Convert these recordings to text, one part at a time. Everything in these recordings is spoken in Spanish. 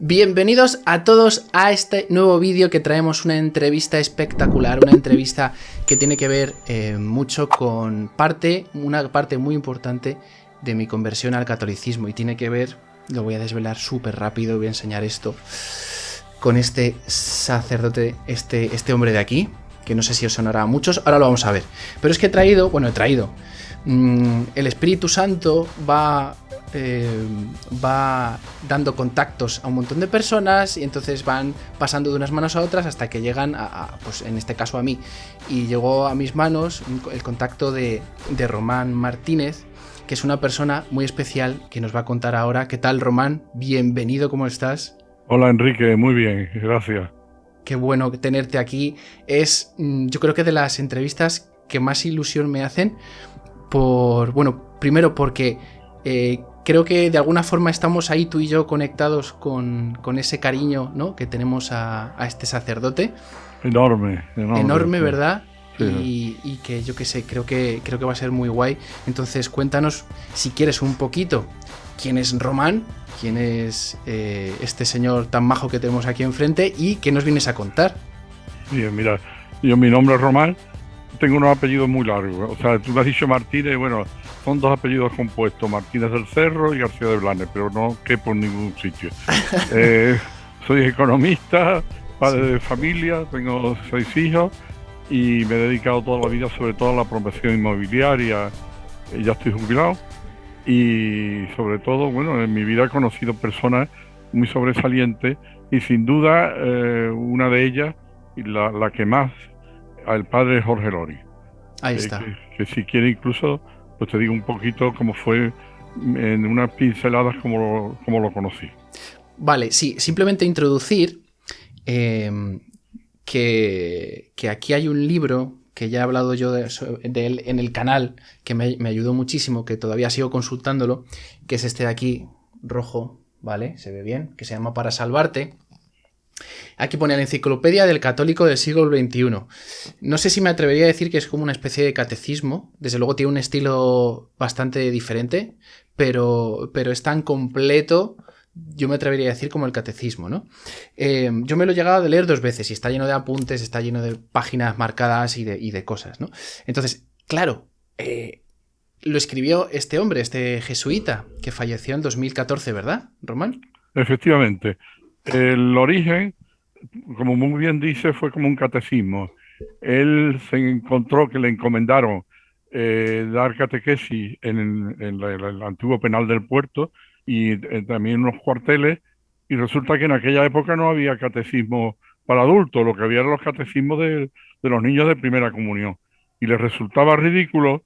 Bienvenidos a todos a este nuevo vídeo que traemos una entrevista espectacular, una entrevista que tiene que ver mucho con una parte muy importante de mi conversión al catolicismo y tiene que ver, lo voy a desvelar súper rápido, voy a enseñar esto, con este sacerdote, este hombre de aquí, que no sé si os sonará a muchos, ahora lo vamos a ver, pero es que he traído, el Espíritu Santo va dando contactos a un montón de personas y entonces van pasando de unas manos a otras hasta que llegan pues en este caso a mí, y llegó a mis manos el contacto de Román Martínez, que es una persona muy especial que nos va a contar ahora. ¿Qué tal, Román? Bienvenido, ¿cómo estás? Hola Enrique, muy bien, gracias. Qué bueno tenerte aquí. Es, yo creo que de las entrevistas que más ilusión me hacen, primero porque creo que de alguna forma estamos ahí tú y yo conectados con ese cariño, ¿no?, que tenemos a este sacerdote. Enorme, Enorme, sí. ¿verdad? Sí. Y que yo qué sé, creo que va a ser muy guay. Entonces cuéntanos, si quieres, un poquito quién es Román, quién es este señor tan majo que tenemos aquí enfrente y qué nos vienes a contar. Bien, mira, mi nombre es Román, tengo unos apellidos muy largos. O sea, tú me has dicho Martínez, bueno, son dos apellidos compuestos, Martínez del Cerro y García de Blanes, pero no quepo en ningún sitio. Soy economista, padre Sí. de familia, tengo 6 hijos y me he dedicado toda la vida sobre todo a la promoción inmobiliaria. Ya estoy jubilado. Y sobre todo, bueno, en mi vida he conocido personas muy sobresalientes y sin duda una de ellas, y la que más, al padre Jorge Lori, Ahí que, está. que- que si quiere incluso, pues te digo un poquito cómo fue en unas pinceladas como lo conocí. Vale, sí, simplemente introducir eh, que aquí hay un libro que ya he hablado yo de él en el canal, que me ayudó muchísimo, que todavía sigo consultándolo, que es este de aquí, rojo, ¿vale? Se ve bien, que se llama Para Salvarte. Aquí pone la Enciclopedia del Católico del siglo XXI. No sé si me atrevería a decir que es como una especie de catecismo. Desde luego tiene un estilo bastante diferente, pero es tan completo, yo me atrevería a decir, como el catecismo, ¿no? Yo me lo he llegado a leer 2 veces y está lleno de apuntes, está lleno de páginas marcadas y de cosas, ¿no? Entonces, claro, lo escribió este hombre, este jesuita, que falleció en 2014, ¿verdad, Román? Efectivamente, el origen, como muy bien dice, fue como un catecismo. Él se encontró que le encomendaron dar catequesis en el antiguo penal del puerto y también en unos cuarteles, y resulta que en aquella época no había catecismo para adultos, lo que había eran los catecismos de los niños de primera comunión. Y les resultaba ridículo,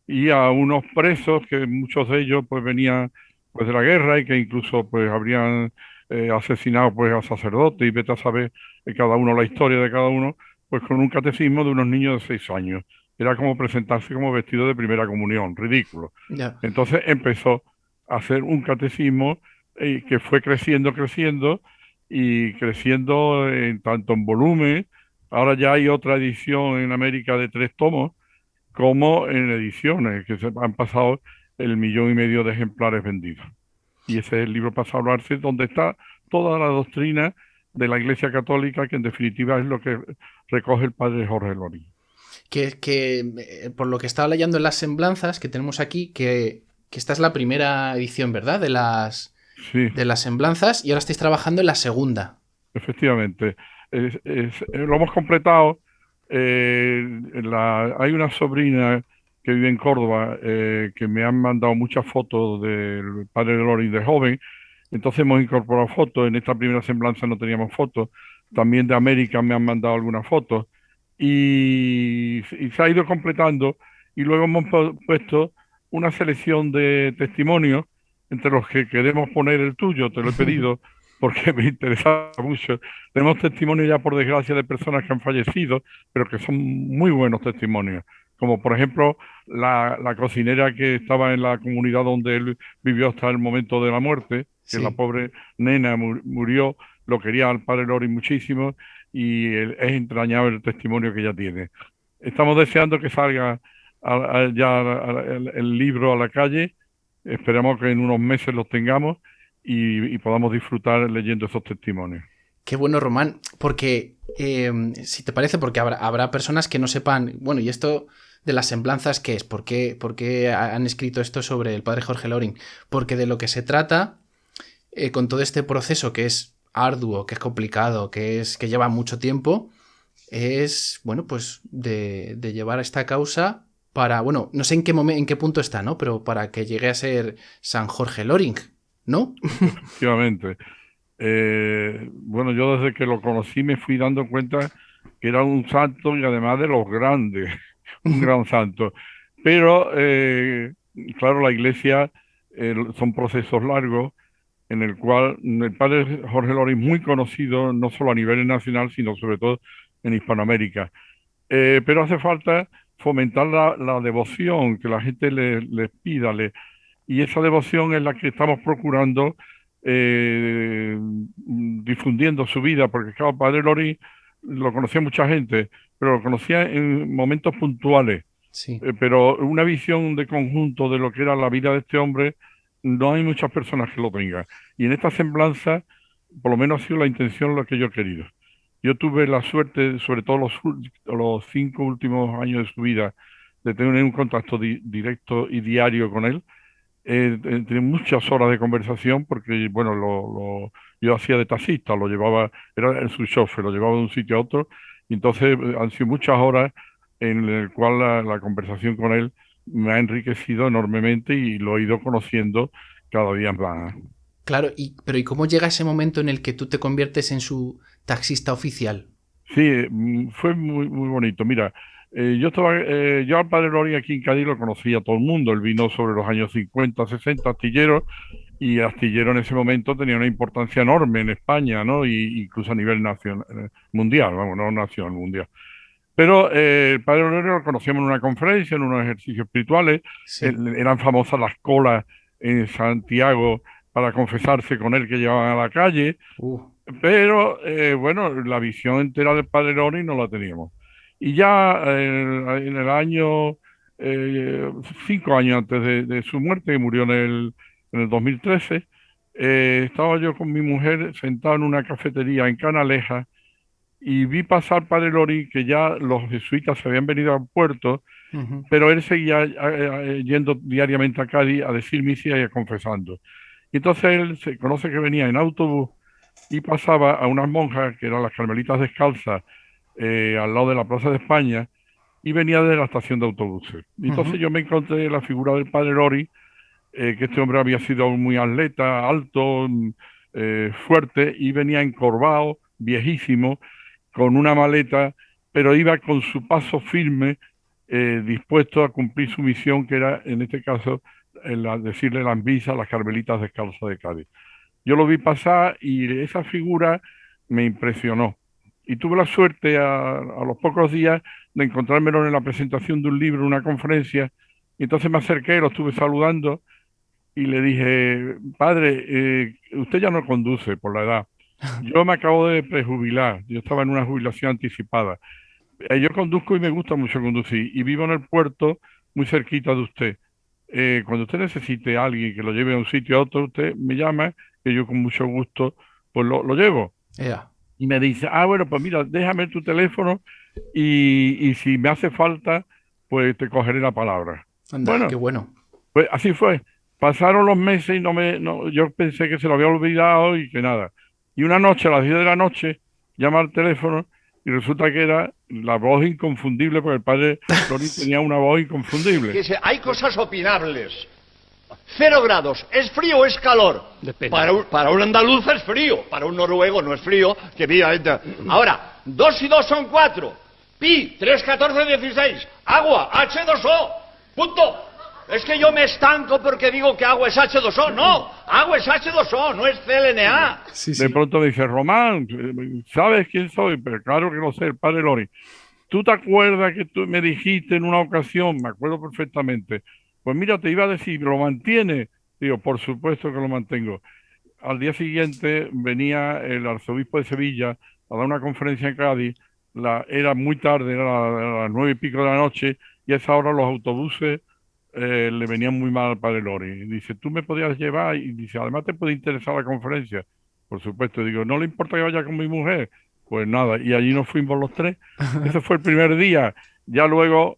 y a unos presos, que muchos de ellos pues venían pues de la guerra y que incluso pues habrían asesinado pues a sacerdotes, y vete a saber cada uno la historia de cada uno, pues con un catecismo de unos niños de 6 años. Era como presentarse como vestido de primera comunión, ridículo. Ya. Entonces empezó a hacer un catecismo que fue creciendo y creciendo tanto en volumen. Ahora ya hay otra edición en América de 3 tomos, como en ediciones, que se han pasado el 1,5 millones de ejemplares vendidos. Y ese es el libro Para Salvarse, donde está toda la doctrina de la Iglesia Católica, que en definitiva es lo que recoge el padre Jorge Lorí. Por lo que estaba leyendo en las semblanzas que tenemos aquí, que esta es la primera edición, ¿verdad? Sí, De las semblanzas, y ahora estáis trabajando en la segunda. efectivamente. Lo hemos completado. Hay una sobrina que vive en Córdoba, que me han mandado muchas fotos del padre Lorí de joven. Entonces hemos incorporado fotos. En esta primera semblanza no teníamos fotos. También de América me han mandado algunas fotos. Y se ha ido completando. Y luego hemos puesto una selección de testimonios, entre los que queremos poner el tuyo. Te lo he pedido porque me interesa mucho. Tenemos testimonios ya, por desgracia, de personas que han fallecido, pero que son muy buenos testimonios. Como por ejemplo la cocinera que estaba en la comunidad donde él vivió hasta el momento de la muerte, que la Sí. pobre nena murió, lo quería al padre Lori muchísimo, y es entrañable el testimonio que ella tiene. Estamos deseando que salga ya el libro a la calle. Esperamos que en unos meses los tengamos, y podamos disfrutar leyendo esos testimonios. Qué bueno, Román, porque si te parece, porque habrá personas que no sepan, bueno, y esto de las semblanzas, ¿qué es? ¿Por qué han escrito esto sobre el padre Jorge Loring? Porque de lo que se trata con todo este proceso que es arduo, que es complicado, que lleva mucho tiempo, es, bueno, pues de llevar esta causa para, bueno, no sé en qué punto está, ¿no? Pero para que llegue a ser San Jorge Loring, ¿no? Efectivamente. Bueno, yo desde que lo conocí me fui dando cuenta que era un santo y además de los grandes, un gran santo. Pero, claro, la iglesia son procesos largos en el cual el padre Jorge Loring es muy conocido, no solo a nivel nacional, sino sobre todo en Hispanoamérica. Pero hace falta fomentar la devoción, que la gente les pida, y esa devoción es la que estamos procurando difundiendo su vida, porque claro, Padre Lori lo conocía mucha gente, pero lo conocía en momentos puntuales. Sí. Pero una visión de conjunto de lo que era la vida de este hombre, no hay muchas personas que lo tengan. Y en esta semblanza, por lo menos ha sido la intención lo que yo he querido. Yo tuve la suerte, sobre todo los 5 últimos años de su vida, de tener un contacto directo y diario con él. Tenía muchas horas de conversación porque, bueno, yo hacía de taxista, lo llevaba, era su chofer, lo llevaba de un sitio a otro, y entonces han sido muchas horas en el cual la conversación con él me ha enriquecido enormemente y lo he ido conociendo cada día más. Claro, pero ¿y cómo llega ese momento en el que tú te conviertes en su taxista oficial? Sí, fue muy, muy bonito. Mira, yo al padre Lori aquí en Cádiz lo conocía todo el mundo. Él vino sobre los años 50, 60, astillero, y astillero en ese momento tenía una importancia enorme en España, ¿no? Y incluso a nivel nacional, mundial, vamos, no nacional, mundial. Pero el padre Lori lo conocíamos en una conferencia, en unos ejercicios espirituales. Sí. Eran famosas las colas en Santiago para confesarse con él que llevaban a la calle. Pero bueno, la visión entera del padre Lori no la teníamos. Y ya en el año, 5 años antes de su muerte, que murió en el 2013, estaba yo con mi mujer sentado en una cafetería en Canaleja y vi pasar padre Lori, que ya los jesuitas se habían venido al puerto, Ujú. pero él seguía yendo diariamente a Cádiz a decir misa y a confesando. Y entonces él se conoce que venía en autobús y pasaba a unas monjas, que eran las Carmelitas Descalzas, al lado de la Plaza de España, y venía de la estación de autobuses. Y entonces Ujú. yo me encontré la figura del padre Lori, que este hombre había sido muy atleta, alto, fuerte, y venía encorvado, viejísimo, con una maleta, pero iba con su paso firme, dispuesto a cumplir su misión, que era, en este caso, decirle las misas a las Carmelitas Descalzas de Cádiz. Yo lo vi pasar y esa figura me impresionó. Y tuve la suerte a los pocos días de encontrármelo en la presentación de un libro, una conferencia. Y entonces me acerqué, lo estuve saludando y le dije, padre, usted ya no conduce por la edad. Yo me acabo de prejubilar, yo estaba en una jubilación anticipada. Yo conduzco y me gusta mucho conducir y vivo en el puerto muy cerquita de usted. Cuando usted necesite a alguien que lo lleve a un sitio a otro, usted me llama, que yo con mucho gusto pues lo llevo. Ea. Y me dice, bueno, pues mira, déjame tu teléfono y si me hace falta, pues te cogeré la palabra. Anda, qué Bueno, bueno. pues así fue. Pasaron los meses y yo pensé que se lo había olvidado y que nada. Y una noche, a las 10 de la noche, llama al teléfono y resulta que era la voz inconfundible, porque el padre Lori tenía una voz inconfundible. Hay cosas opinables. 0 grados, ¿es frío o es calor? Depende. Para un andaluz es frío, para un noruego no es frío. Ahora, 2 y 2 son 4. Pi, 3, 14, 16. Agua, H2O. Punto. Es que yo me estanco porque digo que agua es H2O. No, agua es H2O, no es CLNA. Sí, De pronto me dice, Román, ¿sabes quién soy? Pero claro que lo sé, el padre Lori. ¿Tú te acuerdas que tú me dijiste en una ocasión? Me acuerdo perfectamente. Pues mira, te iba a decir, ¿lo mantiene? Digo, por supuesto que lo mantengo. Al día siguiente venía el arzobispo de Sevilla a dar una conferencia en Cádiz. Era muy tarde, era a las 9:00 y pico de la noche, y a esa hora los autobuses le venía muy mal al padre Lori. Dice, tú me podías llevar y dice, además te puede interesar la conferencia. Por supuesto, digo, ¿no le importa que vaya con mi mujer? Pues nada, y allí nos fuimos los tres. Ese fue el primer día. Ya luego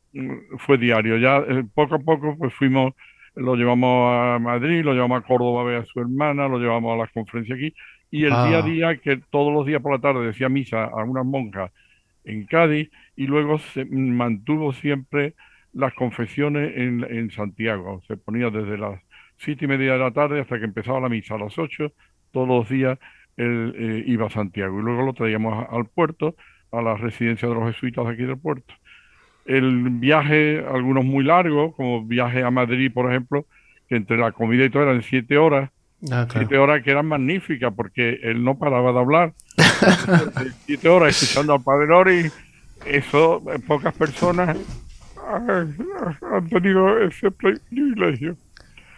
fue diario. Ya poco a poco pues fuimos, lo llevamos a Madrid, lo llevamos a Córdoba a ver a su hermana, lo llevamos a las conferencias aquí. Y el día a Ah, día, que todos los días por la tarde decía misa a unas monjas en Cádiz, y luego se mantuvo siempre las confesiones en Santiago. Se ponía desde las 7:30 de la tarde hasta que empezaba la misa a las 8, todos los días él iba a Santiago y luego lo traíamos al puerto, a la residencia de los jesuitas de aquí del puerto. El viaje, algunos muy largos, como viaje a Madrid, por ejemplo, que entre la comida y todo eran 7 horas, claro. 7 horas que eran magníficas porque él no paraba de hablar. Entonces, 7 horas escuchando al Padre Lori, eso pocas personas han tenido ese privilegio.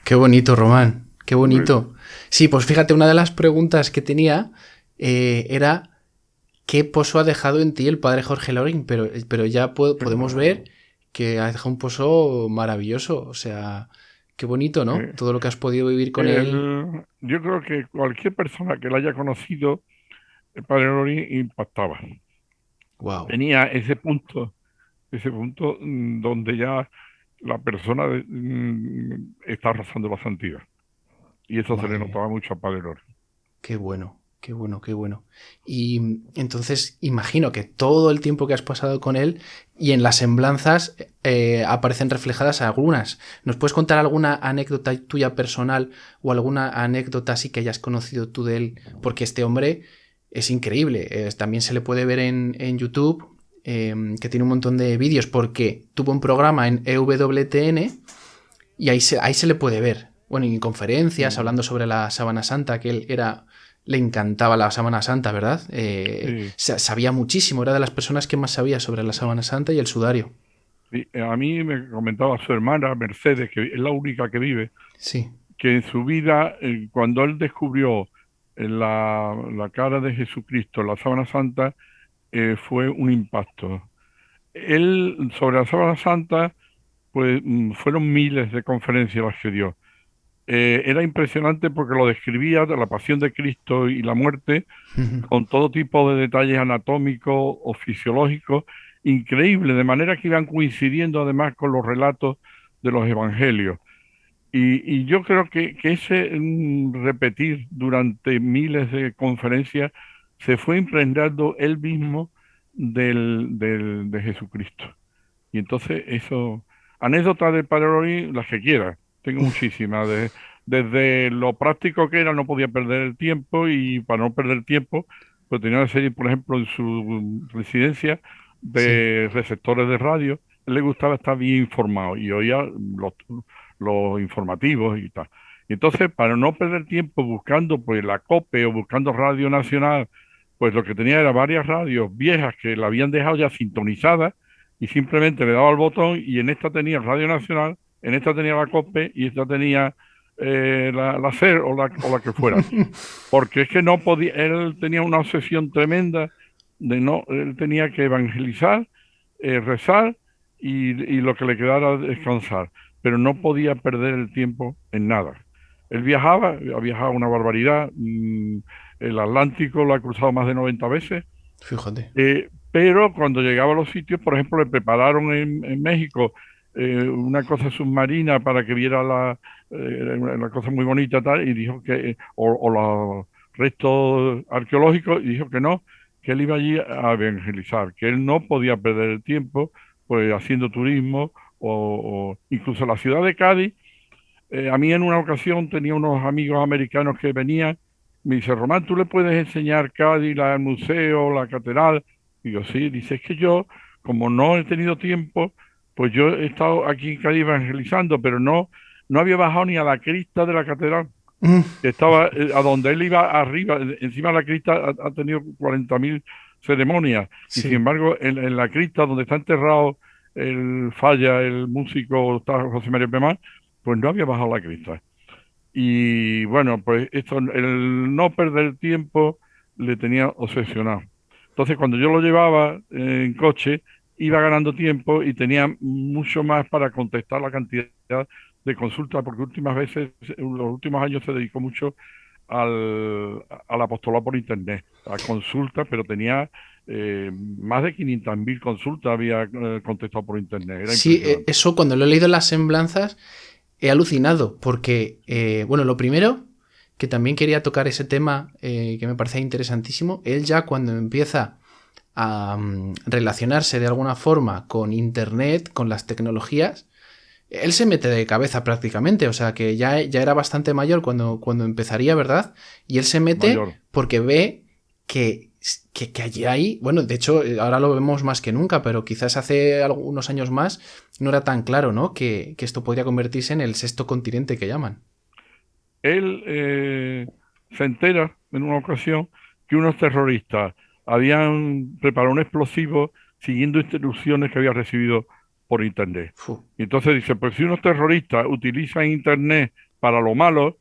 Qué bonito, Román. Qué bonito. Sí, pues fíjate, una de las preguntas que tenía era ¿qué pozo ha dejado en ti el padre Jorge Loring? Pero ya podemos ver que ha dejado un pozo maravilloso. O sea, qué bonito, ¿no? Eh, Todo lo que has podido vivir con él. yo creo que cualquier persona que la haya conocido, el Padre Lori impactaba. Wow. Tenía ese punto donde ya la persona está rozando la santidad. Y eso se le Madre mía. notaba mucho a Padre Lori. Qué bueno, qué bueno, qué bueno. Y entonces imagino que todo el tiempo que has pasado con él y en las semblanzas aparecen reflejadas algunas. ¿Nos puedes contar alguna anécdota tuya personal o alguna anécdota así que hayas conocido tú de él? Porque este hombre es increíble. También se le puede ver en YouTube, que tiene un montón de vídeos porque tuvo un programa en EWTN y ahí se le puede ver. Bueno, y en conferencias, Mm, hablando sobre la sábana santa, que él era, le encantaba la sábana santa, ¿verdad? sí, Sabía muchísimo, era de las personas que más sabía sobre la sábana santa y el sudario. sí. A mí me comentaba su hermana Mercedes, que es la única que vive, Sí. que en su vida, cuando él descubrió la cara de Jesucristo, la sábana santa, fue un impacto. Él, sobre la sábana santa, pues fueron miles de conferencias las que dio. Era impresionante porque lo describía de la pasión de Cristo y la muerte con todo tipo de detalles anatómicos o fisiológicos, increíble, de manera que iban coincidiendo además con los relatos de los evangelios. Y yo creo que ese repetir durante miles de conferencias se fue impregnando él mismo de Jesucristo. Y entonces eso, anécdotas del Padre Lori, las que quiera, tengo muchísimas. Desde lo práctico que era, no podía perder el tiempo y para no perder tiempo, pues tenía una serie, por ejemplo, en su residencia Sí. de receptores de radio. A él le gustaba estar bien informado y oía los informativos y tal. Y entonces, para no perder tiempo buscando pues la COPE o buscando Radio Nacional, pues lo que tenía era varias radios viejas que la habían dejado ya sintonizadas y simplemente le daba el botón y en esta tenía Radio Nacional, en esta tenía la COPE y esta tenía la SER o la que fuera. Porque es que no podía, él tenía una obsesión tremenda de no, él tenía que evangelizar, rezar y lo que le quedara descansar, pero no podía perder el tiempo en nada. Él viajaba, ha viajado una barbaridad, el Atlántico lo ha cruzado más de 90 veces, Fíjate. pero cuando llegaba a los sitios, por ejemplo, le prepararon en México una cosa submarina para que viera una cosa muy bonita tal, y dijo que, o los restos arqueológicos, y dijo que no, que él iba allí a evangelizar, que él no podía perder el tiempo pues haciendo turismo, o incluso la ciudad de Cádiz. A mí en una ocasión tenía unos amigos americanos que venían, me dice, Román, ¿tú le puedes enseñar Cádiz, el museo, la catedral? Digo, sí, dice, es que yo, como no he tenido tiempo, pues yo he estado aquí en Cádiz evangelizando, pero no había bajado ni a la crista de la catedral, Mm, que estaba a donde él iba arriba, encima de la crista ha tenido 40.000 ceremonias, y sin sí. embargo en la crista donde está enterrado el Falla, el músico, está José María Pemán, pues no había bajado la crista. Y bueno, pues esto, el no perder tiempo le tenía obsesionado. Entonces, cuando yo lo llevaba en coche, iba ganando tiempo y tenía mucho más para contestar la cantidad de consultas, porque últimas veces, en los últimos años se dedicó mucho al apostolado por internet, a consultas, pero tenía más de 500.000 consultas había contestado por internet. Era Sí, impresionante. eso cuando lo he leído en las semblanzas he alucinado, porque, bueno, lo primero, que también quería tocar ese tema que me parece interesantísimo, él ya cuando empieza a relacionarse de alguna forma con internet, con las tecnologías, él se mete de cabeza prácticamente, o sea que ya era bastante mayor cuando empezaría, ¿verdad? Y él se mete Mayor. porque ve que allí hay, bueno, de hecho ahora lo vemos más que nunca, pero quizás hace algunos años más no era tan claro, ¿no? Que esto podría convertirse en el sexto continente que llaman. Él se entera en una ocasión que unos terroristas habían preparado un explosivo siguiendo instrucciones que había recibido por internet. Fu, Y entonces dice, pues si unos terroristas utilizan internet para lo malo,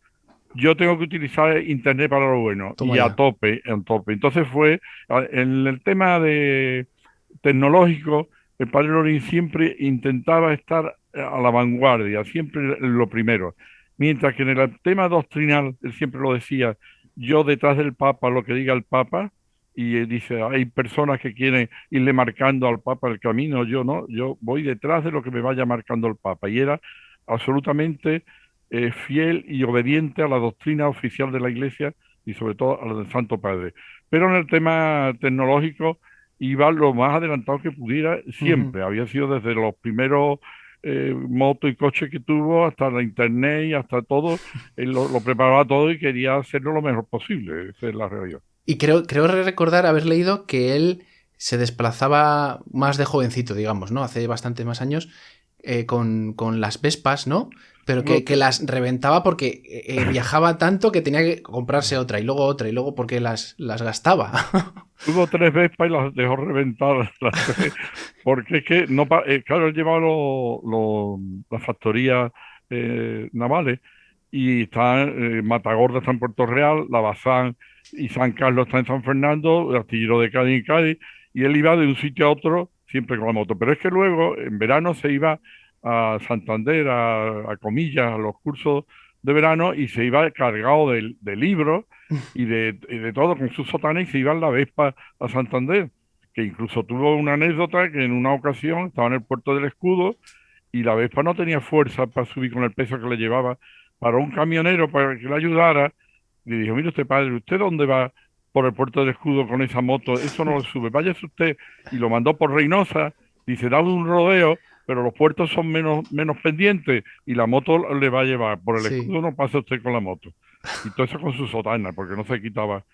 yo tengo que utilizar internet para lo bueno. toma Y a ya. tope, a tope. Entonces en el tema de tecnológico, el padre Lorín siempre intentaba estar a la vanguardia, siempre lo primero. Mientras que en el tema doctrinal, él siempre lo decía, yo detrás del Papa, lo que diga el Papa, y dice, hay personas que quieren irle marcando al Papa el camino, yo no, yo voy detrás de lo que me vaya marcando el Papa. Y era absolutamente fiel y obediente a la doctrina oficial de la Iglesia y sobre todo a la del Santo Padre. Pero en el tema tecnológico iba lo más adelantado que pudiera Ujú. siempre. Había sido desde los primeros motos y coches que tuvo hasta la internet y hasta todo. Él lo preparaba todo y quería hacerlo lo mejor posible. Esa es la realidad. Y creo recordar haber leído que él se desplazaba más de jovencito, digamos, ¿no? Hace bastante más años, con las Vespas, ¿no? Pero Tuvo, que las reventaba porque viajaba tanto que tenía que comprarse otra, y luego porque las gastaba. tuvo tres Vespas y las dejó reventar las tres, porque es que no, claro, él llevaba las factorías navales y está Matagorda está en Puerto Real, La Bazán y San Carlos está en San Fernando, el astillero de Cádiz en Cádiz, y él iba de un sitio a otro siempre con la moto. Pero es que luego, en verano, se iba a Santander, a Comillas, a los cursos de verano, y se iba cargado de libros y de todo con su sotana y se iba en la Vespa a Santander, que incluso tuvo una anécdota que en una ocasión estaba en el puerto del Escudo y la Vespa no tenía fuerza para subir con el peso que le llevaba. Para un camionero para que le ayudara, le dijo, mire usted, padre, ¿usted dónde va por el puerto del Escudo con esa moto? Eso no lo sube, váyase usted. Y lo mandó por Reynosa, dice, dale un rodeo, pero los puertos son menos pendientes y la moto le va a llevar. Por el Sí. Escudo no pasa usted con la moto. Y todo eso con su sotana, porque no se quitaba.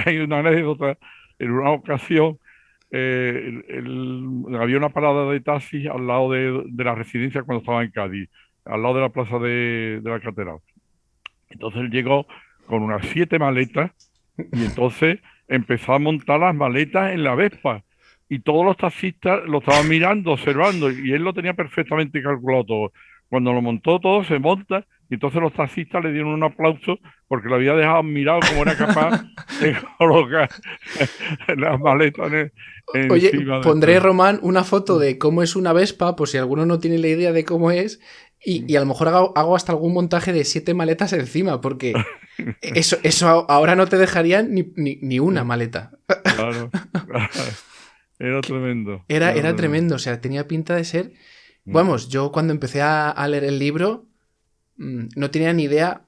Hay una anécdota, en una ocasión había una parada de taxi al lado de la residencia cuando estaba en Cádiz, al lado de la plaza de la catedral. Entonces él llegó con unas 7 maletas y entonces empezó a montar las maletas en la Vespa. Y todos los taxistas lo estaban mirando, observando, y él lo tenía perfectamente calculado todo. Cuando lo montó todo, se monta, y entonces los taxistas le dieron un aplauso porque lo había dejado mirado cómo era capaz de colocar las maletas Oye, encima de pondré, todo. Román, una foto de cómo es una Vespa, por si alguno no tiene la idea de cómo es, y a lo mejor hago hasta algún montaje de 7 maletas encima, porque eso ahora no te dejarían ni una maleta. Claro, era tremendo, era Era tremendo. tremendo, o sea, tenía pinta de ser... Mm. Vamos, yo cuando empecé a leer el libro, no tenía ni idea,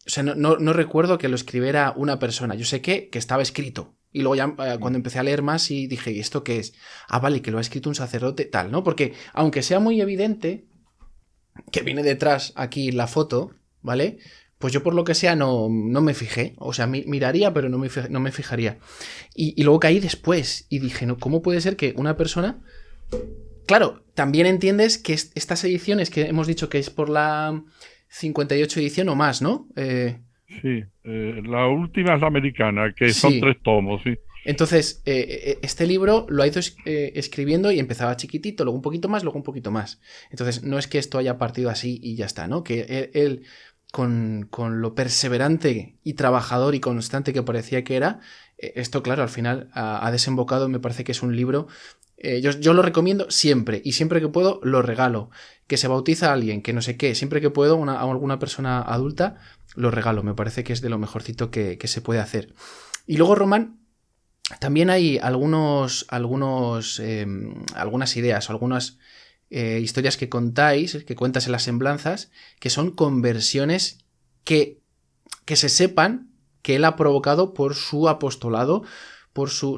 o sea, no recuerdo que lo escribiera una persona, yo sé que estaba escrito. Y luego ya Mm. cuando empecé a leer más y dije, ¿y esto qué es? Ah, vale, que lo ha escrito un sacerdote, tal, ¿no? Porque aunque sea muy evidente que viene detrás aquí la foto, ¿vale? Pues yo por lo que sea no me fijé. O sea, miraría, pero no me fijaría. Y luego caí después y dije, no, ¿cómo puede ser que una persona... Claro, también entiendes que estas ediciones que hemos dicho que es por la 58 edición o más, ¿no? Sí, la última es la americana, que son Sí. 3 tomos, sí. Entonces, este libro lo ha ido escribiendo y empezaba chiquitito, luego un poquito más, luego un poquito más. Entonces, no es que esto haya partido así y ya está, ¿no? Que él con lo perseverante y trabajador y constante que parecía que era, esto, claro, al final ha desembocado, me parece que es un libro Yo lo recomiendo siempre, y siempre que puedo lo regalo. Que se bautiza a alguien, que no sé qué, siempre que puedo a alguna persona adulta, lo regalo. Me parece que es de lo mejorcito que se puede hacer. Y luego, Román, también hay algunas ideas, algunas historias que cuentas en las semblanzas, que son conversiones que se sepan que él ha provocado por su apostolado, por su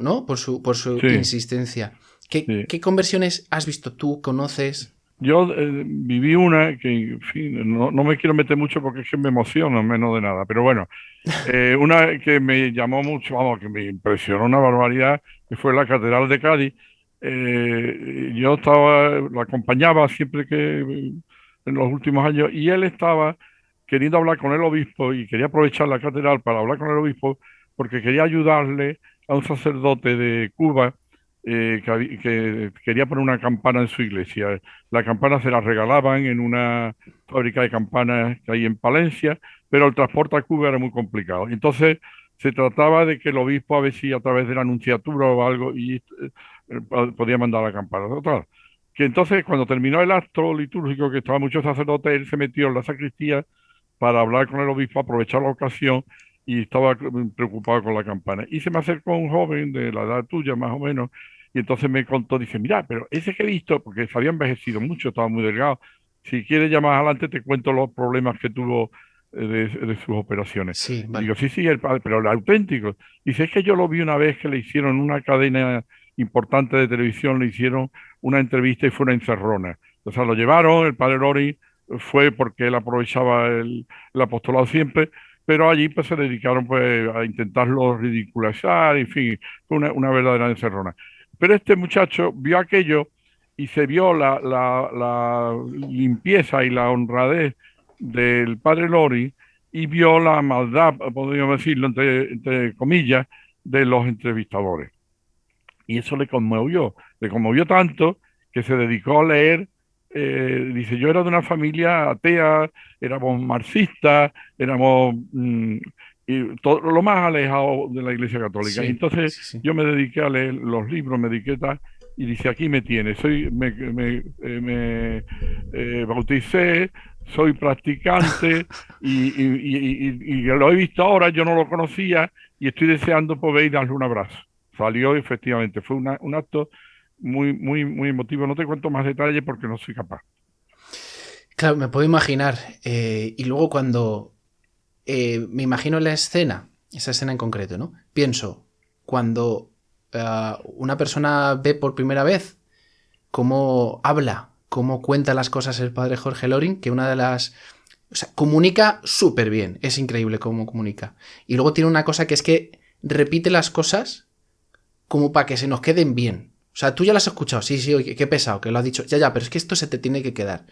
Sí, insistencia. sí. ¿Qué conversiones has visto tú, conoces? Yo viví una que, en fin, no me quiero meter mucho porque es que me emociona menos de nada, pero bueno, una que me llamó mucho, vamos, que me impresionó una barbaridad, que fue la Catedral de Cádiz. Yo lo acompañaba siempre en los últimos años, y él estaba queriendo hablar con el obispo y quería aprovechar la catedral para hablar con el obispo porque quería ayudarle a un sacerdote de Cuba que quería poner una campana en su iglesia. La campana se la regalaban en una fábrica de campanas que hay en Palencia, pero el transporte a Cuba era muy complicado. Entonces se trataba de que el obispo, a ver si a través de la nunciatura o algo, podía mandar la campana. Total. Que entonces, cuando terminó el acto litúrgico, que estaba muchos sacerdotes, él se metió en la sacristía para hablar con el obispo, aprovechar la ocasión, y estaba preocupado con la campana. Y se me acercó un joven de la edad tuya, más o menos, y entonces me contó, dice, mira, pero ese que he visto, porque se había envejecido mucho, estaba muy delgado, si quieres ya más adelante te cuento los problemas que tuvo de sus operaciones. Sí, Y vale. digo, sí, sí, el padre, pero el auténtico. Dice, es que yo lo vi una vez que le hicieron una cadena importante de televisión, le hicieron una entrevista y fue una encerrona. O sea, lo llevaron, el padre Lori fue porque él aprovechaba el apostolado siempre, pero allí pues se dedicaron pues a intentarlo ridiculizar, en fin, fue una verdadera encerrona. Pero este muchacho vio aquello y se vio la limpieza y la honradez del padre Lori, y vio la maldad, podríamos decirlo entre comillas, de los entrevistadores. Y eso le conmovió tanto que se dedicó a leer. Dice, yo era de una familia atea, éramos marxistas, éramos y todo, lo más alejado de la Iglesia Católica. Y Sí, entonces sí, sí. yo me dediqué a leer los libros, me dediqué tal, y dice, aquí me tiene, me bauticé, soy practicante, y lo he visto ahora, yo no lo conocía, y estoy deseando poder ir a darle un abrazo. Salió efectivamente, fue un acto muy, muy, muy emotivo. No te cuento más detalles porque no soy capaz. Claro, me puedo imaginar. Y luego cuando me imagino la escena, esa escena en concreto, ¿no? Pienso, cuando una persona ve por primera vez cómo habla, cómo cuenta las cosas el padre Jorge Loring, que una de las... O sea, comunica súper bien, es increíble cómo comunica. Y luego tiene una cosa que es que repite las cosas como para que se nos queden bien. O sea, tú ya las has escuchado, sí, sí, oye, qué pesado, que lo has dicho. Ya, pero es que esto se te tiene que quedar.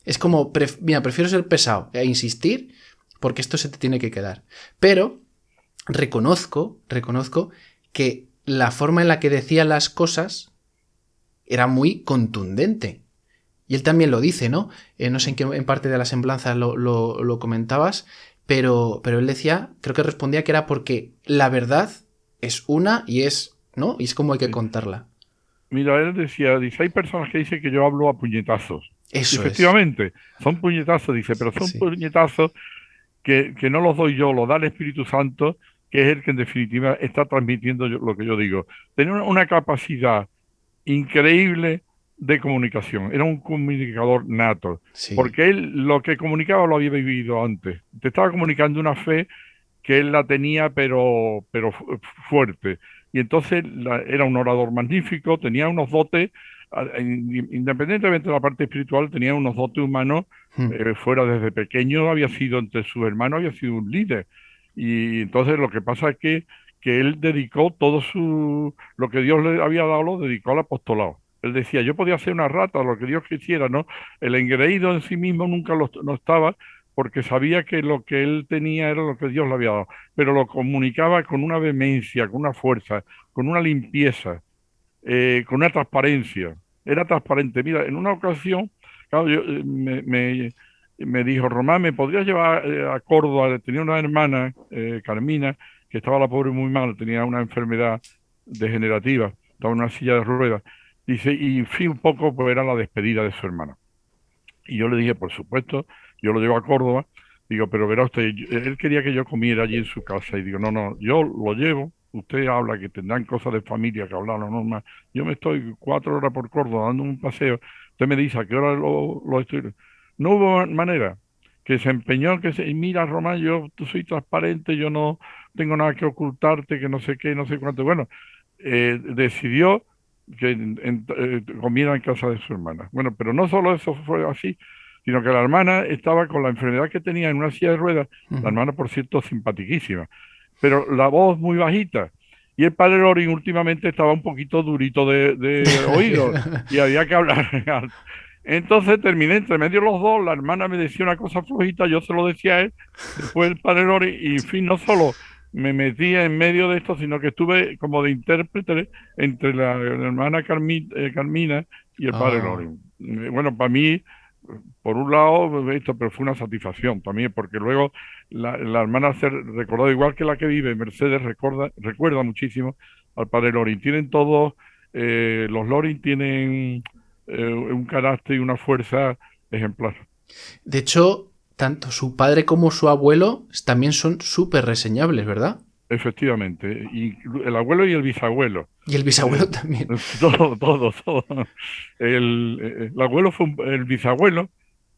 Es como, mira, prefiero ser pesado e insistir porque esto se te tiene que quedar. Pero reconozco que la forma en la que decía las cosas era muy contundente. Y él también lo dice, ¿no? No sé en qué en parte de la semblanza lo comentabas, pero él decía, creo que respondía que era porque la verdad es una y es, ¿no? Y es como hay que Sí. contarla. Mira, él decía, dice, hay personas que dicen que yo hablo a puñetazos. Y Eso es. efectivamente, son puñetazos, dice, pero son Sí. puñetazos que no los doy yo, los da el Espíritu Santo, que es el que en definitiva está transmitiendo lo que yo digo. Tenía una capacidad increíble de comunicación. Era un comunicador nato, Sí. porque él lo que comunicaba lo había vivido antes. Te estaba comunicando una fe que él la tenía, pero fuerte. Y entonces era un orador magnífico, tenía unos dotes, independientemente de la parte espiritual, tenía unos dotes humanos. Hmm. Fuera desde pequeño había sido, entre sus hermanos, había sido un líder. Y entonces lo que pasa es que él dedicó lo que Dios le había dado, lo dedicó al apostolado. Él decía, yo podía ser una rata, lo que Dios quisiera, ¿no? El engreído en sí mismo nunca no estaba, porque sabía que lo que él tenía era lo que Dios le había dado, pero lo comunicaba con una vehemencia, con una fuerza, con una limpieza, con una transparencia. Era transparente. Mira, en una ocasión, claro, me dijo, Román, ¿me podrías llevar a Córdoba? Tenía una hermana, Carmina, que estaba la pobre muy mal, tenía una enfermedad degenerativa, estaba en una silla de ruedas. Dice, y en fin, un poco pues era la despedida de su hermana. Y yo le dije, por supuesto, yo lo llevo a Córdoba. Digo, pero verá usted, él quería que yo comiera allí en su casa. Y digo, no, no, yo lo llevo. Usted habla que tendrán cosas de familia que hablar, no normal. Yo me estoy 4 horas por Córdoba dando un paseo. Usted me dice a qué hora lo estoy. No hubo manera. Que se empeñó, y mira, Román, yo soy transparente, yo no tengo nada que ocultarte, que no sé qué, no sé cuánto. Bueno, decidió que comiera en casa de su hermana. Bueno, pero no solo eso fue así, sino que la hermana estaba con la enfermedad que tenía en una silla de ruedas, la Ujú. hermana, por cierto, simpaticísima, pero la voz muy bajita. Y el padre Loring últimamente estaba un poquito durito de oído y había que hablar alto. Entonces terminé entre medio los dos, la hermana me decía una cosa flojita, yo se lo decía a él, después el padre Loring, y en fin, no solo me metí en medio de esto, sino que estuve como de intérprete entre la hermana Carmina y el padre Ah. Loring. Bueno, para mí, por un lado, esto, pero fue una satisfacción también, porque luego la hermana se recordó, igual que la que vive, Mercedes, recuerda muchísimo al padre Loring. Tienen todos, los Loring tienen un carácter y una fuerza ejemplar. De hecho, tanto su padre como su abuelo también son súper reseñables, ¿verdad? Efectivamente, y el abuelo y el bisabuelo. Y el Eh, bisabuelo también. todo, todo, todo. El abuelo fue el bisabuelo,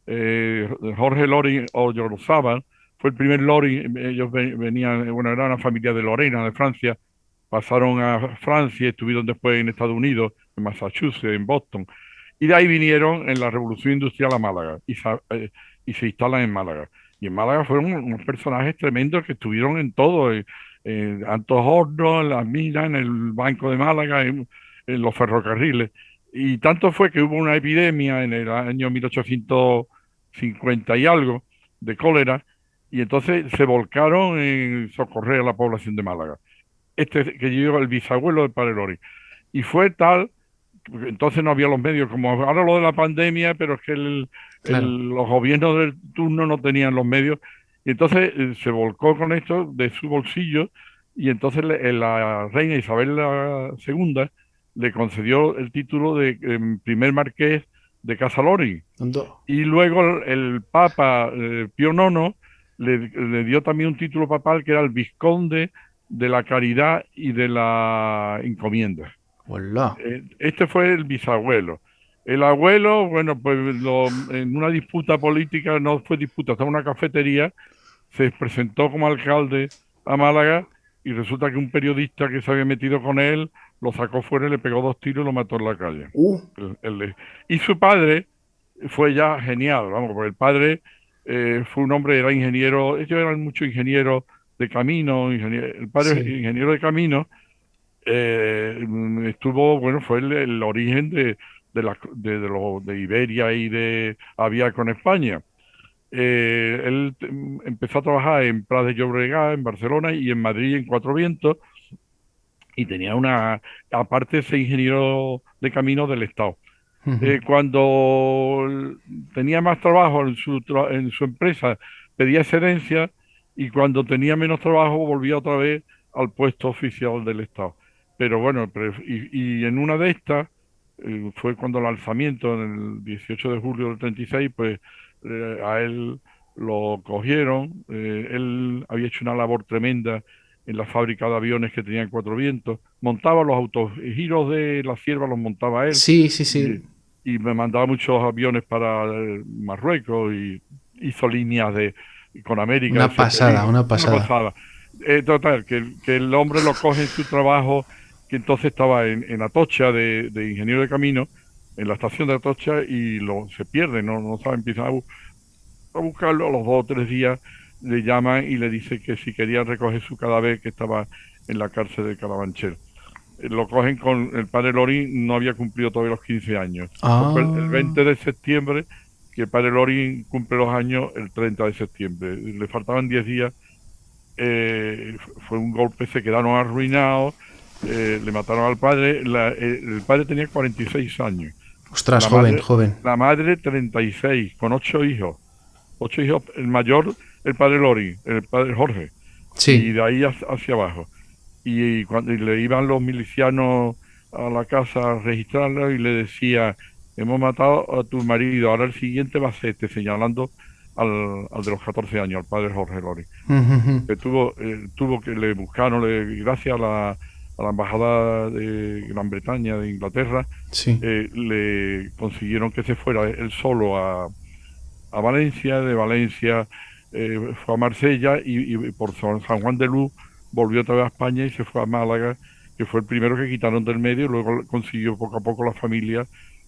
Jorge Loring Oyarzábal, fue el primer Loring. Ellos venían, bueno, era una familia de Lorena, de Francia, pasaron a Francia, estuvieron después en Estados Unidos, en Massachusetts, en Boston, y de ahí vinieron en la Revolución Industrial a Málaga, y se instalan en Málaga. Y en Málaga fueron unos personajes tremendos que estuvieron en todo, en Altos Hornos, en las minas, en el Banco de Málaga, en los ferrocarriles. Y tanto fue que hubo una epidemia en el año 1850 y algo de cólera, y entonces se volcaron en socorrer a la población de Málaga. Este que yo, el bisabuelo de Padre Lori. Y fue tal, porque entonces no había los medios, como ahora lo de la pandemia, pero es que Claro. los gobiernos del turno no tenían los medios. Y entonces se volcó con esto de su bolsillo, y entonces la reina Isabel II le concedió el título de primer marqués de Casa Lori. Hondo. Y luego el Papa Pío IX le dio también un título papal que era el Vizconde de la Caridad y de la Encomienda. Hola. Este fue el bisabuelo. El abuelo, bueno, pues en una disputa política, no fue disputa, estaba en una cafetería, se presentó como alcalde a Málaga, y resulta que un periodista que se había metido con él lo sacó fuera y le pegó 2 tiros y lo mató en la calle. Uh. Y su padre fue ya genial, vamos, porque el padre fue un hombre, era ingeniero, ellos eran muchos ingenieros de camino, el padre Sí. ingeniero de camino. Estuvo, bueno, fue el origen de Iberia y de Aviar con España. Él empezó a trabajar en Prat de Llobregat, en Barcelona, y en Madrid, en Cuatro Vientos, y tenía aparte ese ingeniero de camino del Estado. Ujú. Cuando tenía más trabajo en su empresa, pedía excedencia, y cuando tenía menos trabajo volvía otra vez al puesto oficial del Estado. Pero bueno, y en una de estas, fue cuando el alzamiento, en el 18 de julio del 36, pues a él lo cogieron. Él había hecho una labor tremenda en la fábrica de aviones que tenía en Cuatro Vientos, montaba los autogiros de la Cierva, los montaba él, Sí, sí, sí. y me mandaba muchos aviones para Marruecos, y hizo líneas con América de Una siete pasada, días, una una pasada. pasada. Total, que el hombre lo coge en su trabajo, que entonces estaba en Atocha de ingeniero de camino, en la estación de Atocha, y se pierde, no sabe, empieza a buscarlo. A los 2 o 3 días le llaman y le dicen que si querían recoger su cadáver, que estaba en la cárcel de Carabanchel. Lo cogen con el padre Loring, no había cumplido todavía los 15 años. Eso fue el Ah. 20 de septiembre, que el padre Loring cumple los años el 30 de septiembre. Le faltaban 10 días. Fue un golpe, se quedaron arruinados, le mataron al padre. El padre tenía 46 años. Ostras, La joven, madre, joven. la madre 36, con 8 hijos. 8 hijos, el mayor, el padre Loring, el padre Jorge, y Sí. de ahí hacia abajo. Y cuando le iban los milicianos a la casa a registrarlo y le decía, hemos matado a tu marido, ahora el siguiente va a ser este, señalando al de los 14 años, al padre Jorge Lori. Ujú. Que tuvo que le buscaron, gracias a la embajada de Gran Bretaña, de Inglaterra, Sí. le consiguieron que se fuera él solo a Valencia, de Valencia fue a Marsella y por San Juan de Luz volvió otra vez a España y se fue a Málaga, que fue el primero que quitaron del medio, y luego consiguió poco a poco la familia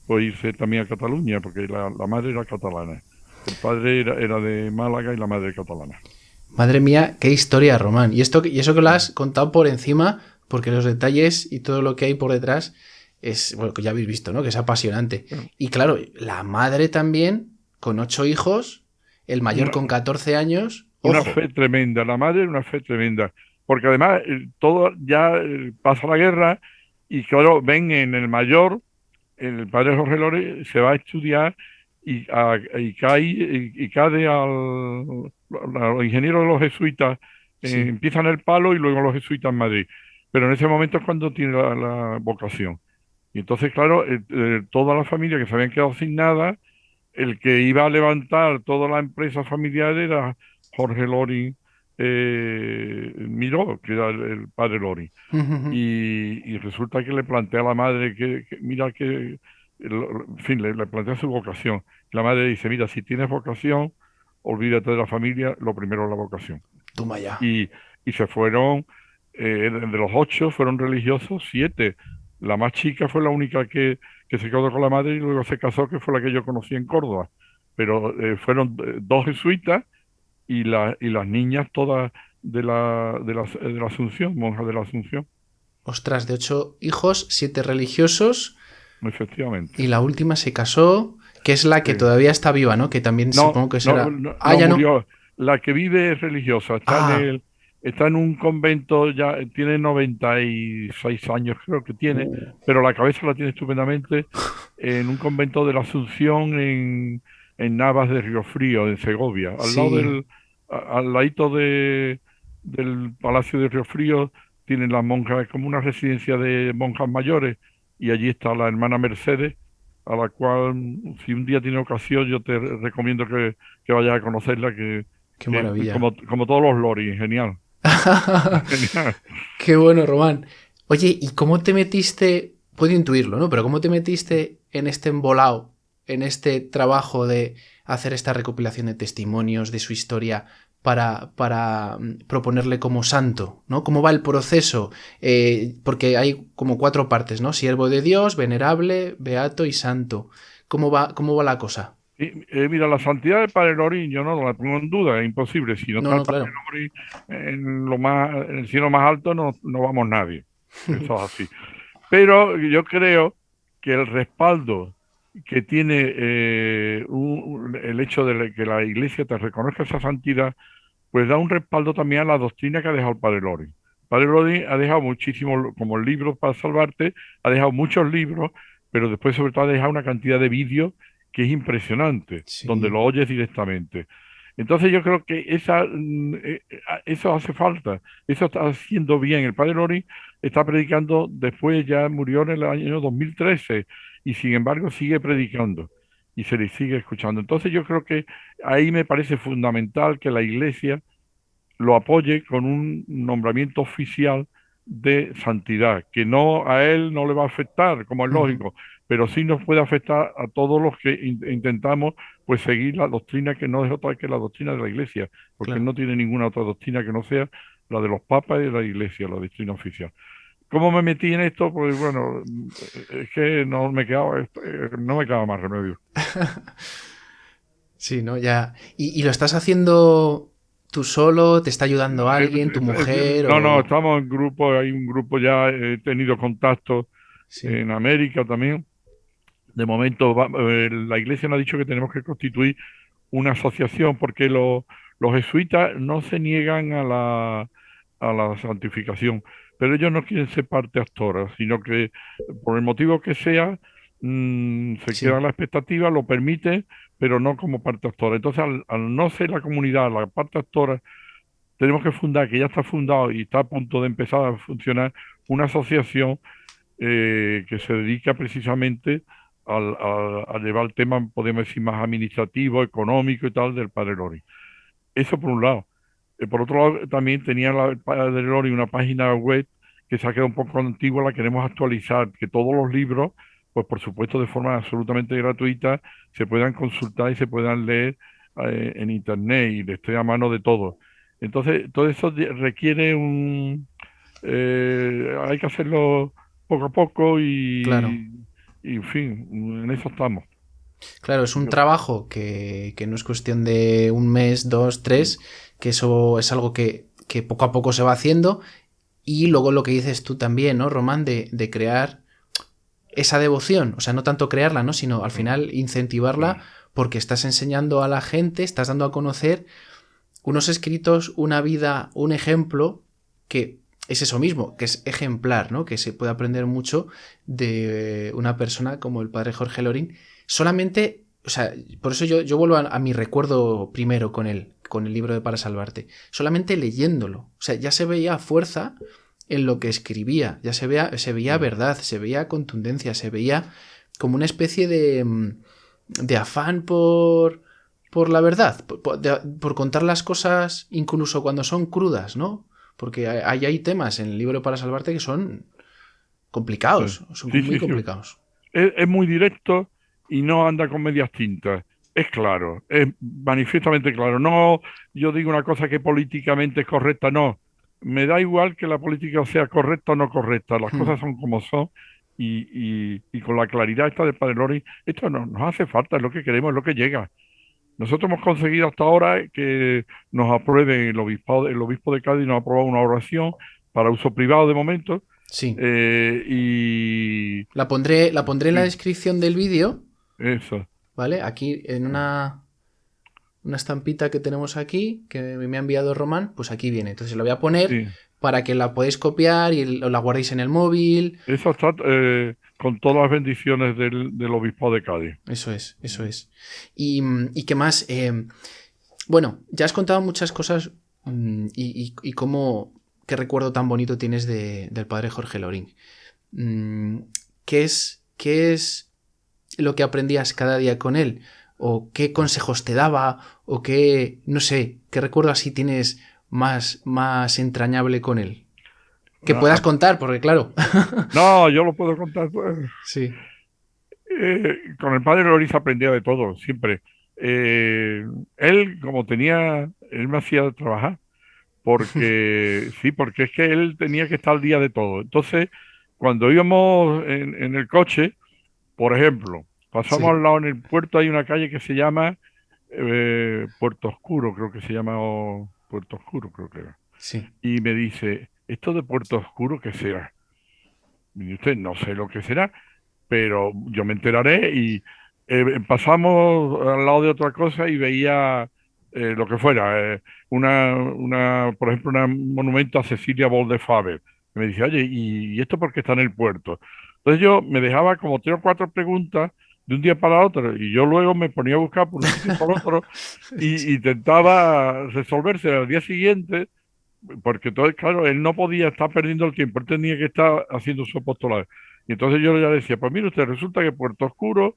pues, irse también a Cataluña, porque la madre era catalana. El padre era de Málaga y la madre catalana. Madre mía, qué historia, Román. Y eso que lo has contado por encima, porque los detalles y todo lo que hay por detrás es, bueno, que ya habéis visto, ¿no? Que es apasionante. Y claro, la madre también, con 8 hijos, el mayor Una, con 14 años. una Ojo. fe tremenda, la madre una fe tremenda, porque además todo ya pasa la guerra y claro, ven en el mayor, el padre Jorge Lore se va a estudiar y cae y cae a los ingenieros de los jesuitas, Sí. empiezan el palo y luego los jesuitas en Madrid. Pero en ese momento es cuando tiene la vocación. Y entonces, claro, toda la familia que se habían quedado sin nada, el que iba a levantar toda la empresa familiar era Jorge Lori Miró, que era el padre Lori. Y resulta que le plantea a la madre mira que, en fin, le plantea su vocación. La madre dice, mira, si tienes vocación, olvídate de la familia, lo primero es la vocación. Toma ya. Y, y se fueron, de los 8 fueron religiosos, 7. La más chica fue la única que se quedó con la madre y luego se casó, que fue la que yo conocí en Córdoba. Pero fueron 2 jesuitas y las niñas todas de la Asunción, monjas de la Asunción, Ostras, de 8 hijos, 7 religiosos. efectivamente. Y la última se casó, que es la que Sí. todavía está viva, ¿no? Que también No, supongo que no, será. no, Ah, no ya no. murió. La que vive es religiosa, Ah. está en un convento, ya tiene 96 años, creo que tiene, Uh. pero la cabeza la tiene estupendamente en un convento de la Asunción en Navas de Río Frío, en Segovia, al lado Sí. al ladito del Palacio de Río Frío, tienen las monjas, es como una residencia de monjas mayores, y allí está la hermana Mercedes, a la cual, si un día tiene ocasión, yo te recomiendo que vayas a conocerla, Qué que maravilla. como todos los loris, genial. Genial. Qué bueno, Román. Oye, ¿y cómo te metiste? Puedo intuirlo, ¿no? Pero ¿cómo te metiste en este embolado, en este trabajo de hacer esta recopilación de testimonios de su historia para proponerle como santo, ¿no? ¿Cómo va el proceso? Porque hay como 4 partes, ¿no? Siervo de Dios, venerable, beato y santo. Cómo va la cosa? Y, mira, la santidad del Padre Lori, yo no la pongo en duda, es imposible. Si no No, está el no, Padre claro. Lori en el cielo más alto, no vamos nadie. Eso es así. Pero yo creo que el respaldo que tiene el hecho de que la Iglesia te reconozca esa santidad, pues da un respaldo también a la doctrina que ha dejado el Padre Lori. Padre Lori ha dejado muchísimos, como libros para salvarte, ha dejado muchos libros, pero después sobre todo ha dejado una cantidad de vídeos que es impresionante, donde Sí. lo oyes directamente. Entonces yo creo que eso hace falta, eso está haciendo bien. El Padre Lori está predicando, después ya murió en el año 2013 y sin embargo sigue predicando y se le sigue escuchando. Entonces yo creo que ahí me parece fundamental que la Iglesia lo apoye con un nombramiento oficial de santidad, que no a él no le va a afectar, como es Ujú. lógico, pero sí nos puede afectar a todos los que intentamos pues seguir la doctrina que no es otra que la doctrina de la Iglesia, porque él Claro. no tiene ninguna otra doctrina que no sea la de los papas y de la Iglesia, la doctrina oficial. ¿Cómo me metí en esto? Pues bueno, es que no me quedaba más remedio. Sí, ¿no? Ya. ¿Y lo estás haciendo tú solo? ¿Te está ayudando alguien, tu mujer No, no, o...? estamos en grupo, hay un grupo ya, he tenido contacto Sí. en América también. De momento, la Iglesia nos ha dicho que tenemos que constituir una asociación porque los jesuitas no se niegan a la santificación, pero ellos no quieren ser parte actora, sino que por el motivo que sea, se queda Sí. en la expectativa, lo permite, pero no como parte actora. Entonces, al no ser la comunidad la parte actora, tenemos que fundar, que ya está fundado y está a punto de empezar a funcionar, una asociación que se dedica precisamente a llevar el tema, podemos decir, más administrativo, económico y tal del Padre Lori. Eso por un lado. Por otro lado, también tenía el Padre Lori una página web que se ha quedado un poco antigua, la queremos actualizar, que todos los libros, pues por supuesto de forma absolutamente gratuita, se puedan consultar y se puedan leer en internet y esté a mano de todos. Entonces, todo eso requiere hay que hacerlo poco a poco Claro. y, en fin, en eso estamos. Claro, es un trabajo que no es cuestión de un mes, 2, 3, que eso es algo que poco a poco se va haciendo. Y luego lo que dices tú también, ¿no, Román? De crear esa devoción. O sea, no tanto crearla, ¿no? Sino al final incentivarla porque estás enseñando a la gente, estás dando a conocer unos escritos, una vida, un ejemplo que es eso mismo, que es ejemplar, ¿no? Que se puede aprender mucho de una persona como el padre Jorge Loring. Solamente, o sea, por eso yo vuelvo a mi recuerdo primero con el libro de Para Salvarte. Solamente leyéndolo. O sea, ya se veía fuerza en lo que escribía, ya se veía verdad, se veía contundencia, se veía como una especie de afán por la verdad, por contar las cosas incluso cuando son crudas, ¿no? Porque hay temas en el libro Para Salvarte que son complicados, son muy complicados. Es muy directo y no anda con medias tintas. Es claro, es manifiestamente claro. No, yo digo una cosa que políticamente es correcta, no. Me da igual que la política sea correcta o no correcta. Las cosas son como son y con la claridad esta de Padre Lori, esto no nos hace falta, es lo que queremos, es lo que llega. Nosotros hemos conseguido hasta ahora que nos apruebe el obispo de Cádiz nos ha aprobado una oración para uso privado de momento. Sí. Y la pondré en la descripción del vídeo. Eso. ¿Vale? Aquí en una estampita que tenemos aquí, que me ha enviado Román, pues aquí viene. Entonces la voy a poner para que la podáis copiar y la guardéis en el móvil. Eso está con todas las bendiciones del obispo de Cádiz. Eso es. ¿Y qué más? Bueno, ya has contado muchas cosas y cómo, qué recuerdo tan bonito tienes del padre Jorge Loring. ¿Qué es lo que aprendías cada día con él? ¿O qué consejos te daba? ¿O qué, no sé, qué recuerdo así tienes más entrañable con él? Que puedas contar, porque claro. No, yo lo puedo contar. Sí. Con el padre Loris aprendía de todo, siempre. Él me hacía trabajar, porque porque es que él tenía que estar al día de todo. Entonces, cuando íbamos en el coche, por ejemplo, pasamos al lado en el puerto, hay una calle que se llama Puerto Oscuro, creo que se llama, o Puerto Oscuro, creo que era. Sí. Y me dice, ¿esto de Puerto Oscuro qué será? Y dice usted, no sé lo que será, pero yo me enteraré y pasamos al lado de otra cosa y veía lo que fuera, por ejemplo, un monumento a Cecilia Bol de Faber. Y me dice, oye, ¿y esto por qué está en el puerto? Entonces yo me dejaba como 3 o 4 preguntas de un día para otro y yo luego me ponía a buscar por un sitio por otro y intentaba resolverse al día siguiente, porque todo, claro, él no podía estar perdiendo el tiempo, él tenía que estar haciendo su apostolado. Y entonces yo ya decía, pues mire usted, resulta que Puerto Oscuro,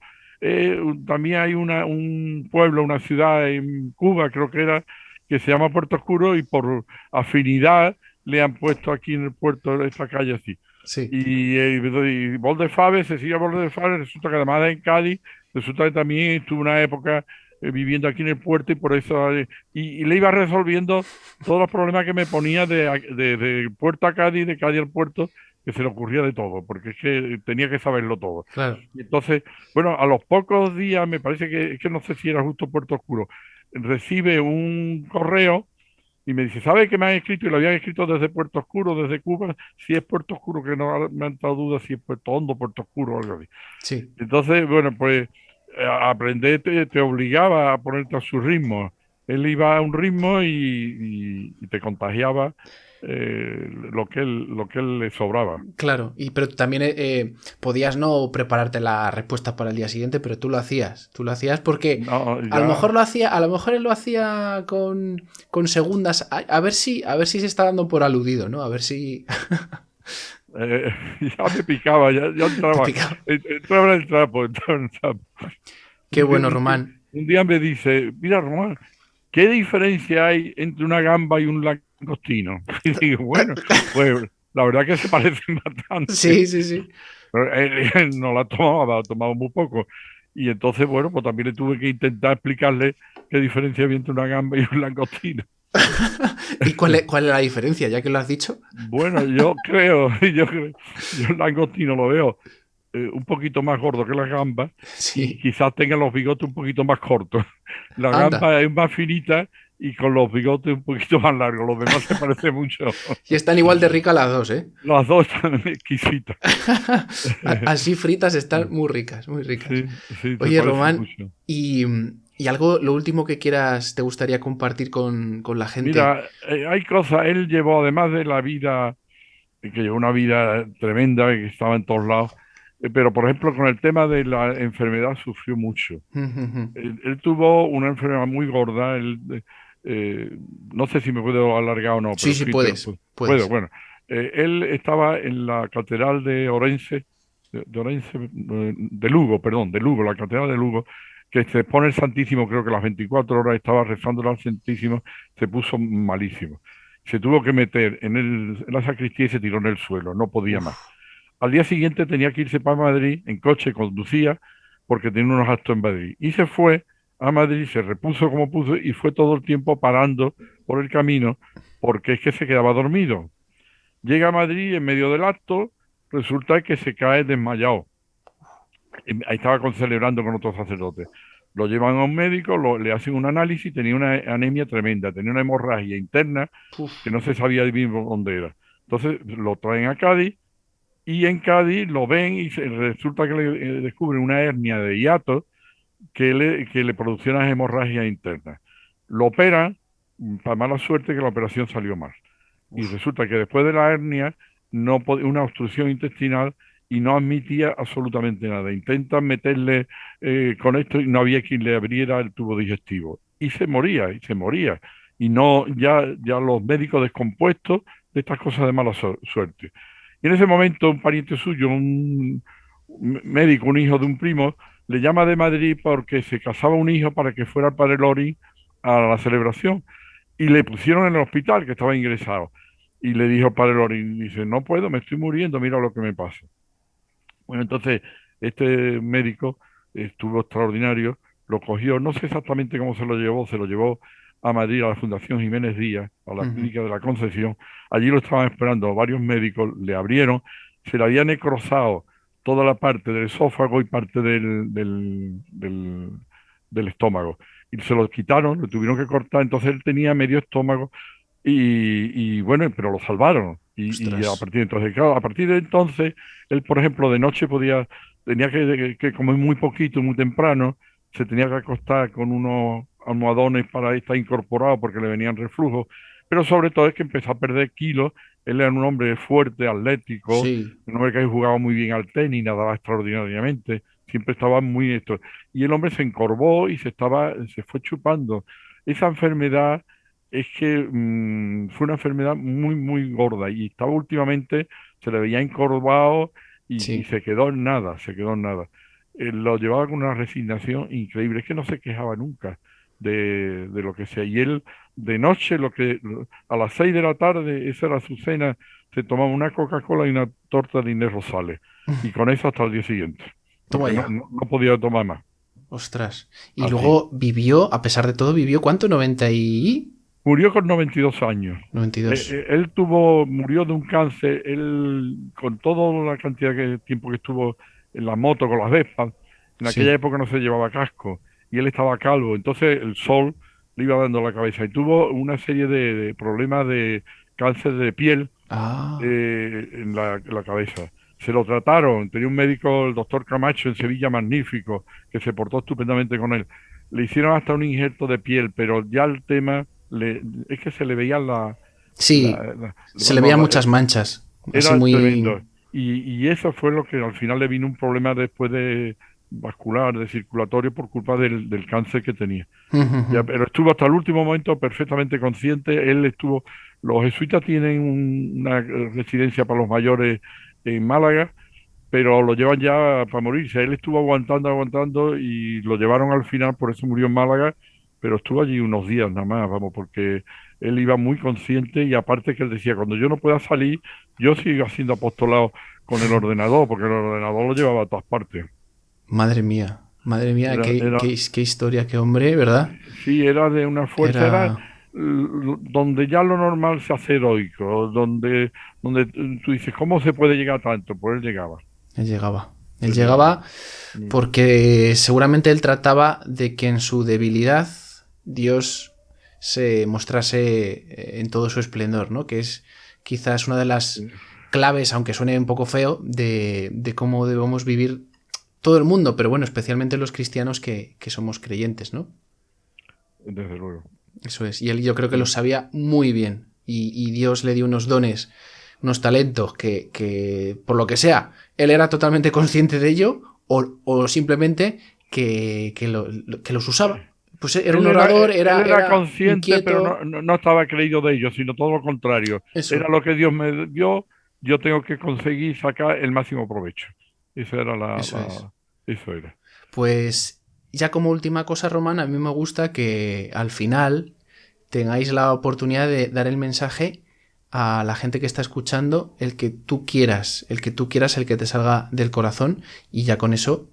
también hay un pueblo, una ciudad en Cuba, creo que era, que se llama Puerto Oscuro y por afinidad le han puesto aquí en el puerto esta calle así. Sí. Y Bol de Faber, Cecilia Bol de Faber, resulta que además de en Cádiz, resulta que también estuvo una época viviendo aquí en el puerto y por eso y le iba resolviendo todos los problemas que me ponía de puerto a Cádiz, de Cádiz al puerto, que se le ocurría de todo, porque es que tenía que saberlo todo. Claro. Y entonces, bueno, a los pocos días, me parece que no sé si era justo Puerto Oscuro, recibe un correo y me dice, ¿sabe qué me han escrito? Y lo habían escrito desde Puerto Oscuro, desde Cuba, si es Puerto Oscuro, que no me han dado dudas si es Puerto Hondo, Puerto Oscuro o algo así. Sí. Entonces, bueno, pues aprender te obligaba a ponerte a su ritmo. Él iba a un ritmo y te contagiaba lo que él le sobraba. Claro, pero también podías no prepararte la respuesta para el día siguiente, pero tú lo hacías porque a lo mejor él lo hacía con segundas, a ver si se está dando por aludido, ¿no? A ver si Eh, ya me picaba, ya Te entraba, pica. entraba en el trapo, entraba en el trapo. Qué Un día, bueno, un día- Román. un día me dice, mira, Román, ¿qué diferencia hay entre una gamba y un langostino? Y digo, bueno, pues la verdad que se parecen bastante. Sí, sí, sí. Pero él no la tomaba, la tomaba muy poco. Y entonces, bueno, pues también le tuve que intentar explicarle qué diferencia había entre una gamba y un langostino. ¿Y cuál es la diferencia, ya que lo has dicho? Bueno, yo creo, yo el langostino lo veo un poquito más gordo que la gamba y Sí. quizás tenga los bigotes un poquito más cortos. La Anda. gamba es más finita y con los bigotes un poquito más largos. Los demás se parecen mucho. Y están igual de ricas las dos, ¿eh? Las dos están exquisitas. Así fritas están muy ricas, muy ricas. Sí, sí, se Oye, parecen Román, mucho. y, y algo, lo último que quieras, te gustaría compartir con la gente. Mira, hay cosas, él llevó, además de la vida, que llevó una vida tremenda, que estaba en todos lados, pero por ejemplo con el tema de la enfermedad sufrió mucho. Él tuvo una enfermedad muy gorda, eh, no sé si me puedo alargar o no, Sí, pero sí, sí, te lo puedes, puedo. Puedo, puedes. bueno. Él estaba en la catedral de Orense, de Orense, de Lugo, perdón, de Lugo, la catedral de Lugo, que se pone el Santísimo, creo que las 24 horas estaba rezando al Santísimo, se puso malísimo. Se tuvo que meter en la sacristía y se tiró en el suelo, no podía más. Uf, Al día siguiente tenía que irse para Madrid en coche, conducía, porque tenía unos actos en Madrid. Y se fue a Madrid, se repuso como puso y fue todo el tiempo parando por el camino, porque es que se quedaba dormido. Llega a Madrid en medio del acto, resulta que se cae desmayado. Ahí estaba celebrando con otros sacerdotes. Lo llevan a un médico, le hacen un análisis, tenía una anemia tremenda, tenía una hemorragia interna que uf, no se sabía bien dónde era. Entonces lo traen a Cádiz y en Cádiz lo ven y resulta que le descubren una hernia de hiato que le producía unas hemorragias internas. Lo operan, para mala suerte que la operación salió mal. Y uf. resulta que después de la hernia, no una obstrucción intestinal y no admitía absolutamente nada. Intentan meterle con esto y no había quien le abriera el tubo digestivo. Y se moría, y se moría. Y no, ya los médicos descompuestos de estas cosas de mala suerte. Y en ese momento un pariente suyo, un médico, un hijo de un primo, le llama de Madrid porque se casaba un hijo para que fuera el padre Lori a la celebración y le pusieron en el hospital que estaba ingresado. Y le dijo el padre Lori, dice, no puedo, me estoy muriendo, mira lo que me pasa. Bueno, entonces este médico estuvo extraordinario, lo cogió, no sé exactamente cómo se lo llevó a Madrid, a la Fundación Jiménez Díaz, a la Ujú. clínica de la Concepción. Allí lo estaban esperando varios médicos, le abrieron, se le había necrosado toda la parte del esófago y parte del estómago. Y se lo quitaron, lo tuvieron que cortar, entonces él tenía medio estómago y bueno, pero lo salvaron. Y Ostras. a partir de entonces, claro, a partir de entonces, él, por ejemplo, de noche tenía que comer muy poquito, muy temprano, se tenía que acostar con unos almohadones para estar incorporado porque le venían reflujos, pero sobre todo es que empezó a perder kilos. Él era un hombre fuerte, atlético, Sí. un hombre que jugaba muy bien al tenis, nadaba extraordinariamente, siempre estaba muy esto. Y el hombre se encorvó y se fue chupando. Esa enfermedad es que fue una enfermedad muy, muy gorda y estaba últimamente, se le veía encorvado y Sí. se quedó en nada, se quedó en nada. Lo llevaba con una resignación increíble, es que no se quejaba nunca de lo que sea. Y él, de noche, a las 6 de la tarde, esa era su cena, se tomaba una Coca-Cola y una torta de Inés Rosales. Y con eso hasta el día siguiente, Toma porque no, ya. no, no podía tomar más. Ostras. Y Así. luego vivió, a pesar de todo, vivió ¿cuánto? Murió con 92 años. 92. Murió de un cáncer, él, con toda la cantidad de tiempo que estuvo en la moto con las Vespas, en aquella Sí. época no se llevaba casco y él estaba calvo, entonces el sol le iba dando la cabeza y tuvo una serie de problemas de cáncer de piel Ah. en la cabeza. Se lo trataron, tenía un médico, el doctor Camacho en Sevilla, magnífico, que se portó estupendamente con él. Le hicieron hasta un injerto de piel, pero ya el tema es que se le veía Sí. Se le vamos, veían muchas manchas. Así era muy. tremendo. Y eso fue lo que al final le vino un problema después de vascular, de circulatorio, por culpa del cáncer que tenía. Ya, pero estuvo hasta el último momento perfectamente consciente. Él estuvo Los jesuitas tienen una residencia para los mayores en Málaga, pero lo llevan ya para morirse. Él estuvo aguantando y lo llevaron al final, por eso murió en Málaga, pero estuvo allí unos días nada más, vamos, porque él iba muy consciente y aparte que él decía, cuando yo no pueda salir, yo sigo haciendo apostolado con el ordenador, porque el ordenador lo llevaba a todas partes. Madre mía, qué historia, qué hombre, ¿verdad? Sí, era de una fuerza, donde ya lo normal se hace heroico, donde tú dices, ¿cómo se puede llegar a tanto? Pues él llegaba. Él llegaba porque seguramente él trataba de que en su debilidad Dios se mostrase en todo su esplendor, ¿no? Que es quizás una de las claves, aunque suene un poco feo, de cómo debemos vivir todo el mundo, pero bueno, especialmente los cristianos que somos creyentes, ¿no? Desde luego. Eso es, y él yo creo que lo sabía muy bien, y Dios le dio unos dones, unos talentos que por lo que sea, él era totalmente consciente de ello, o simplemente que los usaba. Pues era un orador, era consciente, inquieto. pero no estaba creído de ello, sino todo lo contrario. Eso. Era lo que Dios me dio, yo tengo que conseguir sacar el máximo provecho. Eso era eso era. Pues ya como última cosa, Román, a mí me gusta que al final tengáis la oportunidad de dar el mensaje a la gente que está escuchando, el que tú quieras, el que te salga del corazón, y ya con eso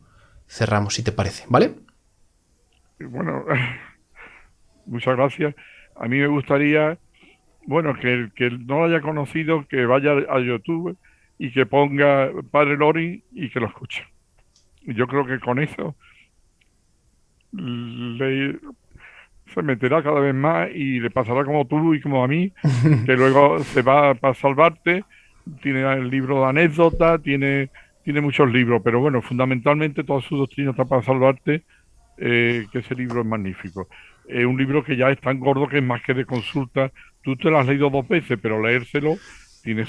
cerramos, si te parece, ¿vale? Bueno, muchas gracias. A mí me gustaría, bueno, que el que no lo haya conocido, que vaya a YouTube y que ponga Padre Loring y que lo escuche. Yo creo que con eso se meterá cada vez más y le pasará como tú y como a mí, que luego se va para salvarte. Tiene el libro de anécdotas, tiene muchos libros, pero bueno, fundamentalmente toda su doctrina está para salvarte, que ese libro es magnífico. Es un libro que ya es tan gordo que es más que de consulta. Tú te lo has leído 2 veces, pero leérselo tiene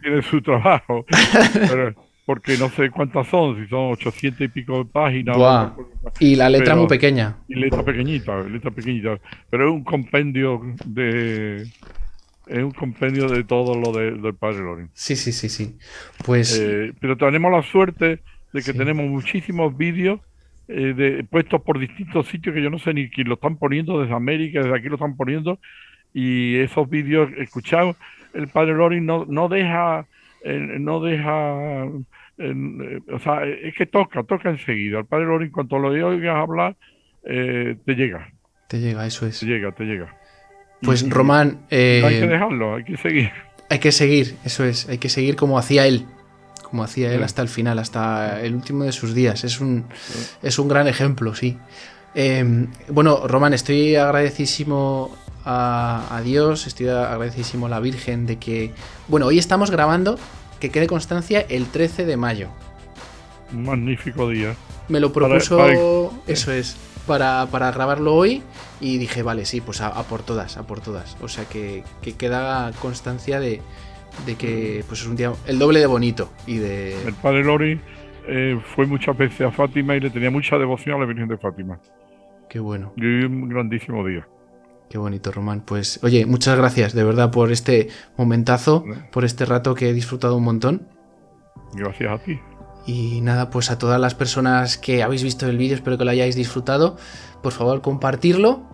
tiene su trabajo. Pero, porque no sé cuántas son, si son 800 y pico de páginas. Buah. Y la letra muy pequeña. Y letra pequeñita. Pero es un compendio de todo lo del Padre Loring. Sí. Pues... pero tenemos la suerte de que Sí. tenemos muchísimos vídeos puestos por distintos sitios que yo no sé ni quién lo están poniendo, desde América, desde aquí lo están poniendo, y esos vídeos escuchados, el Padre Loring no deja, o sea, es que toca enseguida. El Padre Loring, cuando lo oigas hablar, te llega. Te llega, eso es. Te llega. Pues Román... No hay que dejarlo, hay que seguir. Hay que seguir, eso es. Hay que seguir como hacía él hasta el final, hasta el último de sus días. Es un gran ejemplo, sí. Bueno, Román, estoy agradecidísimo a Dios, estoy agradecidísimo a la Virgen de que... Bueno, hoy estamos grabando, que quede constancia, el 13 de mayo. Un magnífico día. Me lo propuso, eso es, para grabarlo hoy, y dije, vale, sí, pues a por todas. O sea que queda constancia de que pues es un día el doble de bonito y de... El Padre Loring fue muchas veces a Fátima y le tenía mucha devoción a la Virgen de Fátima. Qué bueno. Y hoy un grandísimo día. Qué bonito, Román. Pues, oye, muchas gracias, de verdad, por este momentazo, por este rato que he disfrutado un montón. Gracias a ti. Y nada, pues a todas las personas que habéis visto el vídeo, espero que lo hayáis disfrutado. Por favor, compartirlo,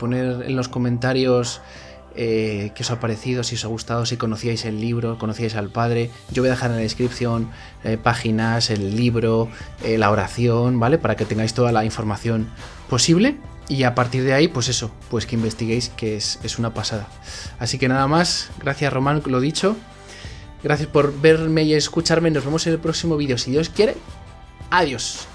poner en los comentarios qué os ha parecido, si os ha gustado, si conocíais el libro, conocíais al Padre. Yo voy a dejar en la descripción páginas, el libro, la oración, ¿vale? Para que tengáis toda la información posible. Y a partir de ahí, pues eso, pues que investiguéis, que es una pasada. Así que nada más, gracias Román, lo dicho. Gracias por verme y escucharme. Nos vemos en el próximo vídeo, si Dios quiere. Adiós.